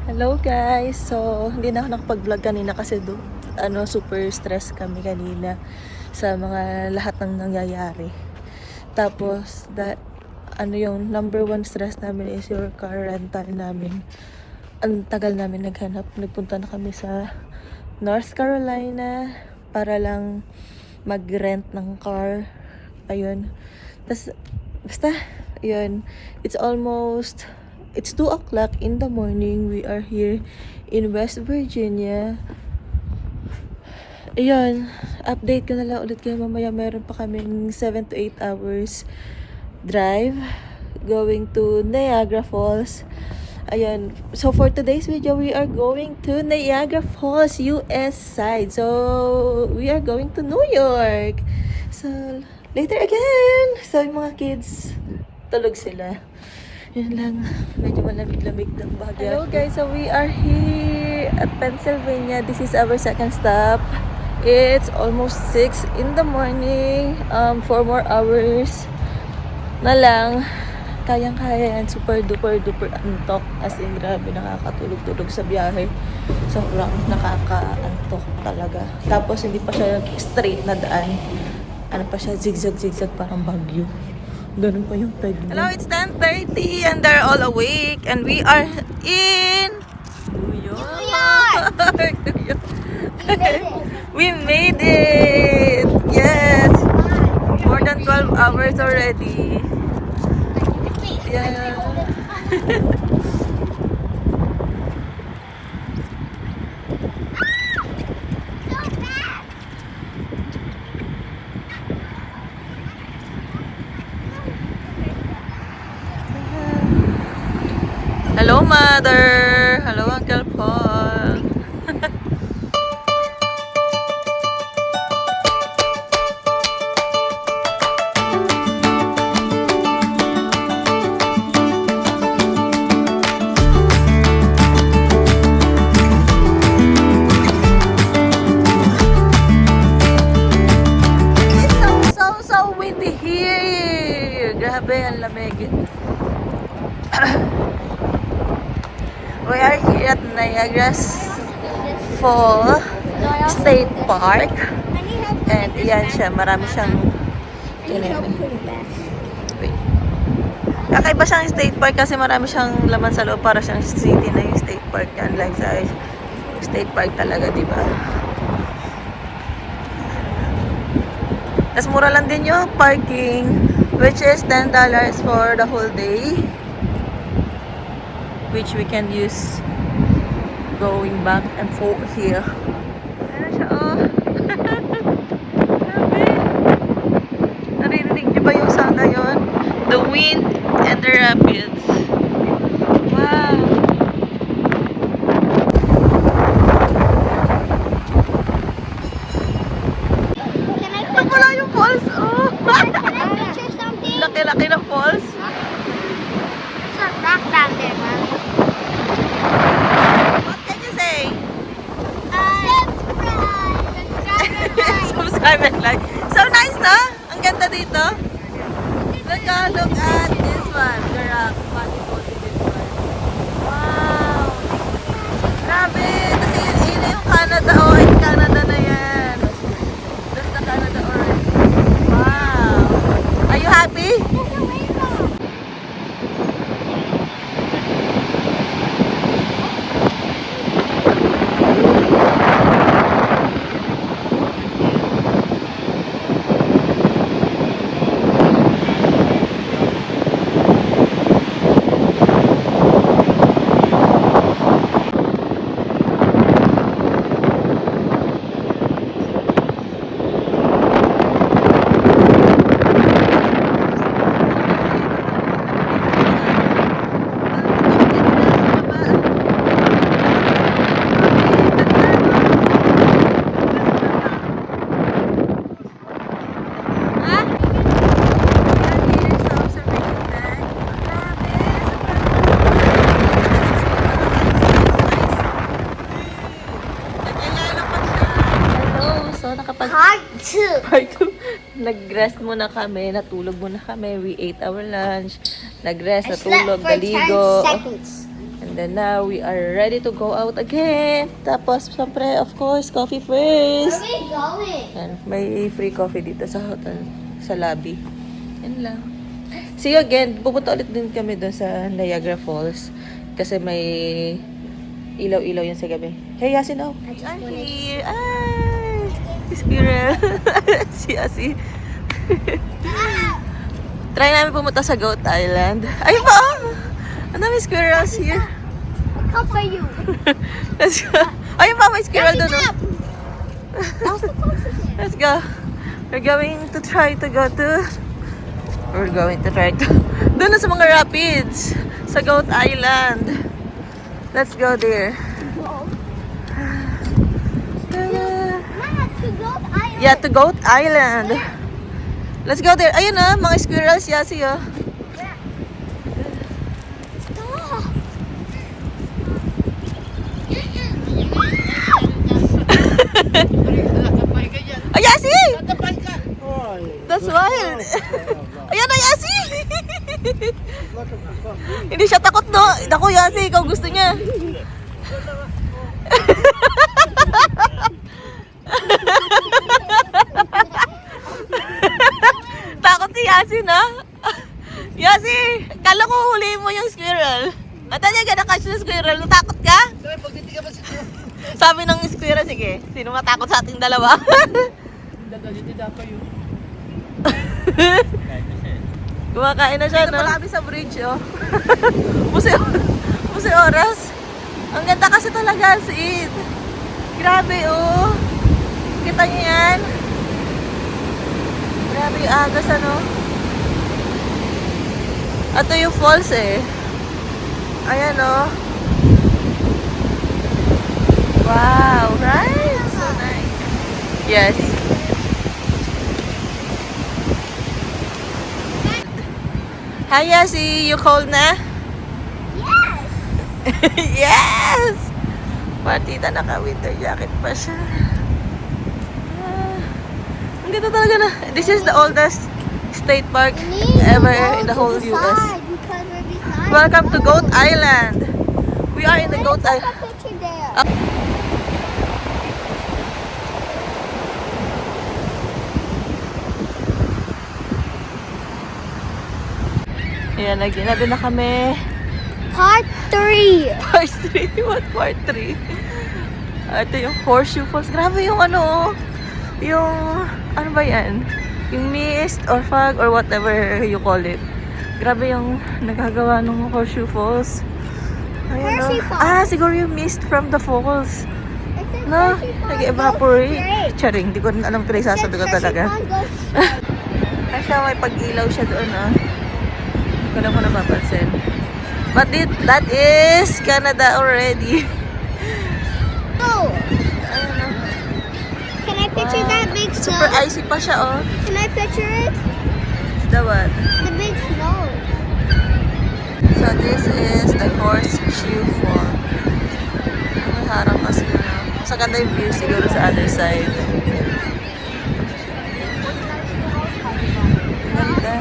Hello guys! So, hindi na ako nakapag-vlog kanina kasi super stress kami kanina sa mga lahat ng nangyayari. Tapos, yung number one stress namin is your car rental namin. Ang tagal namin naghanap. Nagpunta na kami sa North Carolina para lang mag-rent ng car. Ayun. Tapos, basta, ayun. It's 2 o'clock in the morning. We are here in West Virginia. Ayun, update ko na lang ulit kayo mamaya. Meron pa kaming 7 to 8 hours drive going to Niagara Falls. Ayun, so for today's video, we are going to Niagara Falls, US side. So, we are going to New York. So, later again! So, yung mga kids, tulog sila. Yun lang, medyo malamig-lamig ng bagyo. Hello guys, so we are here at Pennsylvania. This is our second stop. It's almost 6 in the morning. 4 more hours na lang. Kayang-kaya yan. Super duper antok. As in, grabe, nakakatulog-tulog sa biyahe. Sobrang nakakaantok talaga. Tapos hindi pa siya straight na daan. Ano pa siya, zigzag parang bagyo. Ganun pa yung peg niya. Hello, it's 10:30 and they're all awake and we are in New York. We made it. Yes. More than 12 hours already. Yeah. Hello, Mother! Hello, Uncle Paul! It's so windy here! Grabe, ang lamig. We are here at Niagara Falls State Park. And yan siya, marami siyang wait. Kakaiba siyang state park kasi marami siyang laman sa loob, para siyang city na yung state park yan. Like sa state park talaga, di ba? Tapos mura lang din yung parking, which is $10 for the whole day, which we can use going back and forth here. Ayan siya, oh. Grabe. Naririnig niyo ba yung sound na yun? The wind and the rapids. Wow. Ang wala yung falls, oh. Laki-laki ng falls. There's a rock down there, Mom. What can you say? Subscribe! Subscribe and like. So nice, no? Ang ganda dito. Look at this one. The rock. This one. Wow. Grabe. Kasi yun yung Canada. Oh, in Canada na yan. That's the Canada already. Wow. Are you happy? There's a rainbow! Part 2. Part 2. Nag-rest muna kami, natulog muna kami. We ate our lunch. Nag-rest, I slept natulog, for 10 naligo. seconds. And And then now we are ready to go out again. Tapos, syempre, of course, coffee first. Where are we going? Yan, may free coffee dito sa hotel, sa lobby. Yan lang. See you again. Pupunta ulit din kami doon sa Niagara Falls. Kasi may ilaw-ilaw yun sa gabi. Hey, Yasin, oh. I'm here. Ay! Squirrel. Si Yasi. Try namin pumunta sa Goat Island. Ayun pa, oh! Ang dami squirrels here. Come for you. Let's go. Ayun pa, may squirrel doon, oh. That was the closest one. Let's go. We're going to try to go to... We're going to try to... Doon na sa mga rapids. Sa Goat Island. Let's go there. Mama, to Goat Island. Yeah, to Goat Island. Let's go there. Ayun na, mga squirrels, Yasi, oh. Stop. Ay, Yasi! That's wild. Ayan na, Yasi! Hindi siya takot, no? Naku, Yasi, ikaw gusto niya. Takot si Yasi, na? Yasi, kala ko huliin mo yung squirrel. Ata niya ka na-catch na squirrel. Natakot ka? Sabi ng squirrel, sige, sino matakot sa ating dalawa? Kumakain na siya, no? Malapit sa bridge, oh. Musi oras. Ang ganda kasi talaga, Sid. Grabe, oh. Kita niyo yan? Grabe yung agas, ano? Ito yung falls, eh. Ayan, oh. Wow, right? So nice. Yes. Hi, Yasi. You cold na? Yes. Yes! Partita naka-winter jacket pa siya. Ang ganda talaga na. This is the oldest state park ever in the whole US. Welcome to Goat Island. We are in the Goat Island. Take a picture there. Ayan, nandun na kami. Part 3. Part 3? What part 3? Ito yung Horseshoe Falls. Grabe yung ano, yung, ano ba yan? Yung mist or fog or whatever you call it. Grabe yung nagagawa ng Horseshoe Falls. Ayan, Hershey no? Falls. Ah, siguro yung mist from the falls. No, nag-evaporate. Charing, hindi ko rin alam kung sasabi ko talaga. Kasi may pag-ilaw siya doon, no? Hindi ko lang ko napapansin. But that is Canada already. Oh, Ayun, no? can I picture that big snow? Super icy pa siya, oh. Can I picture it? The what? The big snow. So this is the Horseshoe Fall. May harang kasi, no? Mas ganda yung view siguro sa other side. Ganda.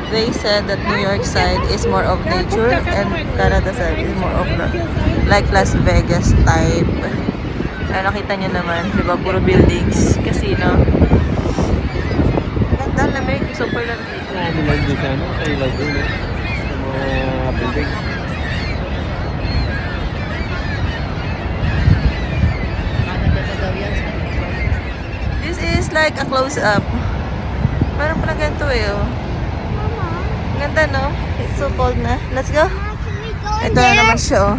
They said that New York side is more of nature and Canada side is more of like Las Vegas type. Kaya nakita nyo naman, di ba? Puro buildings, casino. Ganda, lamig. Super lamig. Nilang doon sa ano, sa ilaw doon eh. Sa mga building. This is like a close-up. Meron palang ganito eh, oh. Mama, Ganda, no? It's so cold na. Let's go. can we go in Ito na there? naman siya, oh.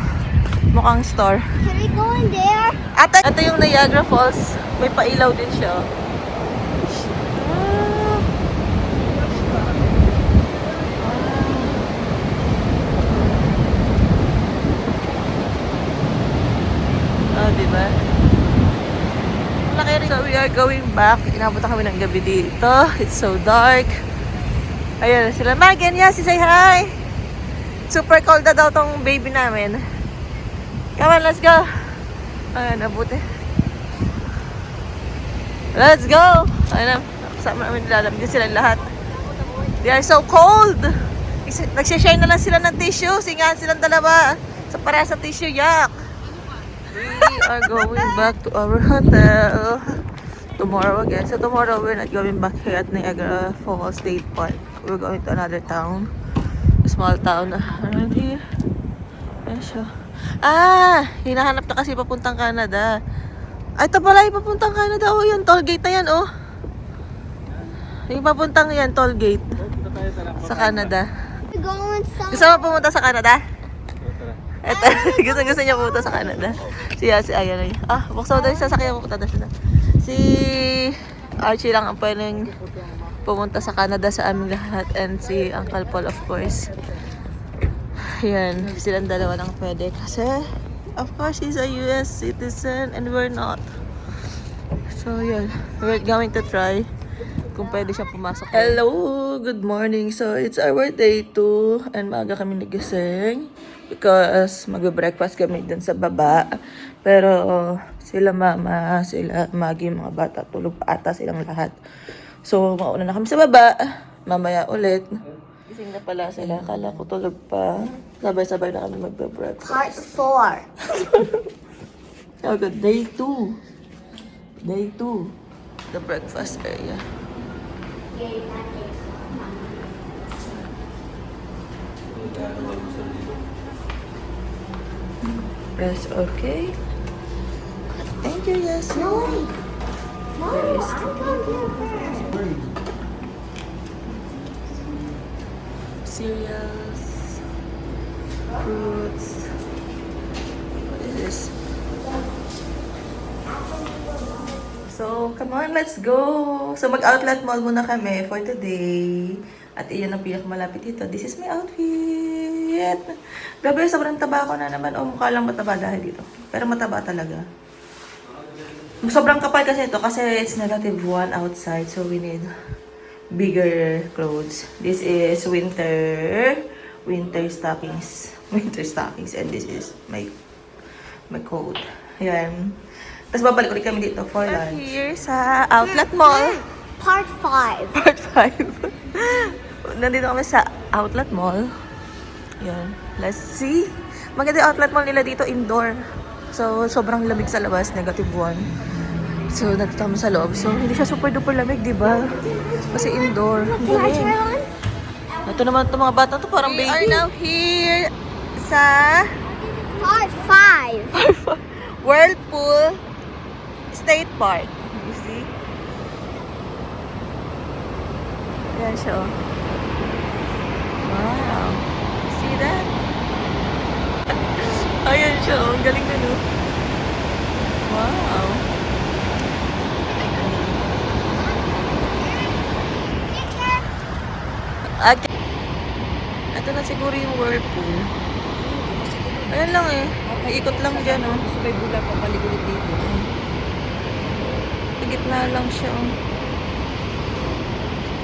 Mukhang store. Can we go in there? At ito yung Niagara Falls. May pailaw din siya, oh. Oh, diba? Malaki rin. So, we are going back. Inabot na kami ng gabi dito. It's so dark. Ayan sila. Megan, Yasi, say hi! Super cold na daw tong baby namin. Come on, let's go! Ayan, nabuti. Let's go! Ayan na. Kasama namin nilalamig din sila lahat. They are so cold. Nagsishare na lang sila ng tissue. Singahan silang dalawa. So para sa tissue, yak. We are going back to our hotel tomorrow again. So tomorrow we're not going back here at Niagara Falls State Park. We're going to another town. A small town around here. Ayan siya. Hinahanap na kasi papuntang Canada. Ay, ito pala yung papuntang Canada. Oh, yan, toll gate na yan, oh. Yung papuntang yan, toll gate. Sa Canada. We're going Gusto mo pumunta sa Canada? Ito, gusto niya pumunta sa Canada. Ayan. Buksan mo daw yung sasakyan, pupunta na siya. Si Archie lang ang pwedeng pumunta sa Canada sa aming lahat. And si Uncle Paul, of course. Yan, silang dalawa lang pwede. Kasi, of course, he's a US citizen and we're not. So, yan. We're going to try kung pwede siya pumasok. Hello! Good morning! So, it's our day 2 and maaga kami nagising because magbe-breakfast kami dun sa baba. Pero, sila mama, sila Maggie, mga bata, tulog pa ata silang lahat. So, mauna na kami sa baba. Mamaya ulit. Gising na pala sila. Akala ko tulog pa. Sabay-sabay na kami magbe-breakfast. Part 4. Oh, good. Day 2. Day 2. The breakfast area. Press okay. Thank you, yes. No, I can't get first. Cereals, fruits. What is this? So, come on, let's go! So, mag-outlet mall muna kami for today. At iyon ang pinakamalapit dito. This is my outfit! Grabe, sobrang taba ko na naman. O, mukha lang mataba dahil dito. Pero mataba talaga. Sobrang kapal kasi ito kasi it's -1 outside. So, we need bigger clothes. This is winter stockings. Winter stockings. And this is my coat. Ayan. Tapos babalik ulit kami dito for lunch. Here sa outlet mall. Part 5. Part 5. Nandito kami sa outlet mall. Yan. Let's see. Maganda yung outlet mall nila dito indoor. So, sobrang lamig sa labas. -1. So, nandito kami sa loob. So, hindi siya super duper lamig, di ba? Kasi indoor. Ang Can I galing. try on? Ito naman itong mga bata to parang baby. We are now here sa Part 5. Whirlpool State Park. You see? Ayan siya, oh. Wow. See that? Ayan siya, oh. Ang galing na, no? Wow. Okay. Ito na siguro yung whirlpool. Ayan lang eh. Iikot lang dyan, oh. Gusto may bula pa paligid dito. Sa gitna lang siya, oh.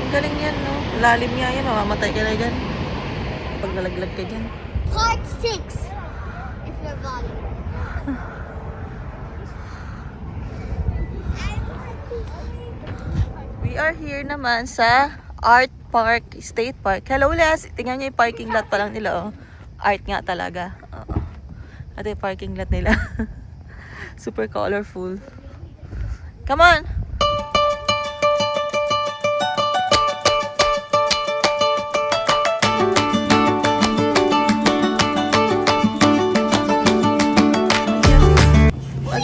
Ang galing yan, no? Lalim nga yan. Mamamatay ka na dyan. Pag nalaglag ka dyan. Part 6. If you're volleyball. We are here naman sa Art Park, State Park. Hello, Les! Tingnan niyo yung parking lot pa lang nila, oh. Art nga talaga. Oo. Ito yung parking lot nila. Super colorful. Come on!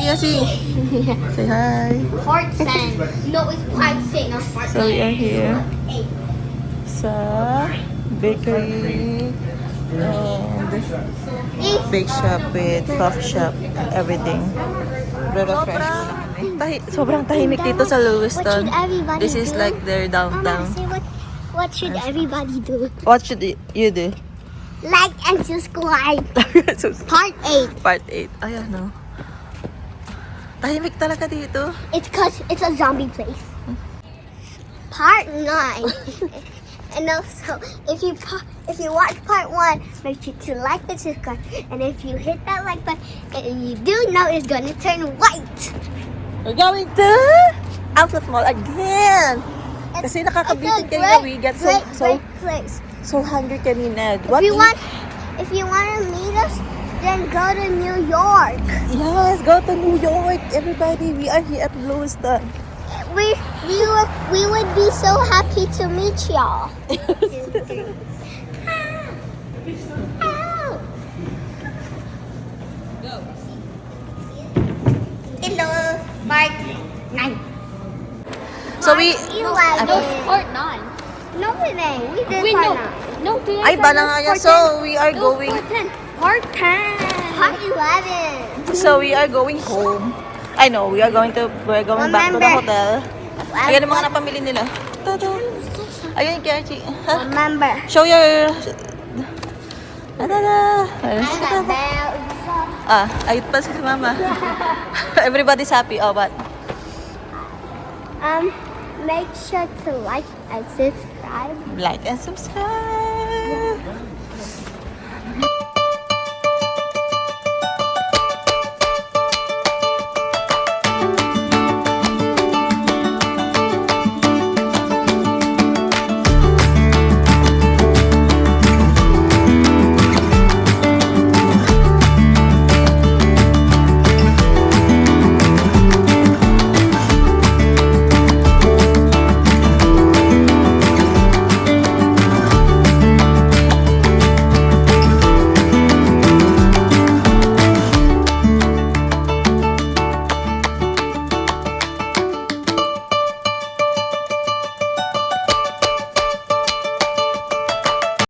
Yasi. Say hi. Part 10. No, it's part 6. No, part So we are here 8. sa bakery and bake shop with coffee shop, everything. Sobrang tahimik dito sa Lewiston. What should everybody This is do? like their Mama, downtown. say what should everybody do? What should you do? Like and subscribe. Part 8. Part 8. Ayan, no. Tahimik talaga dito. It's cause it's a zombie place. Part 9. And also, if you watch part 1, make sure to like and subscribe. And if you hit that like button, and you do know it's gonna turn white. We're going to Outlet Mall again. Kasi nakakabitin it's a kanina. We got great place. so hungry kanina. If you want to meet us, then go to New York. Yes, go to New York, everybody. We are here at Lewiston. We would be so happy to meet y'all. Hello, Mark 9. So we... 11. Part 9. No, it ain't. We did Wait, part no. 9. No, Ay, bala nga yan. So we are going... Part 10. Part 11. So we are going home. I know, we're going back to the hotel. Ayan ang mga napamili nila. Toto. Ayun, Kiachi. Ha? Remember. Show your... Adada. Ayun pa si Mama. Everybody's happy. Oh, but... Make sure to like and subscribe. Like and subscribe.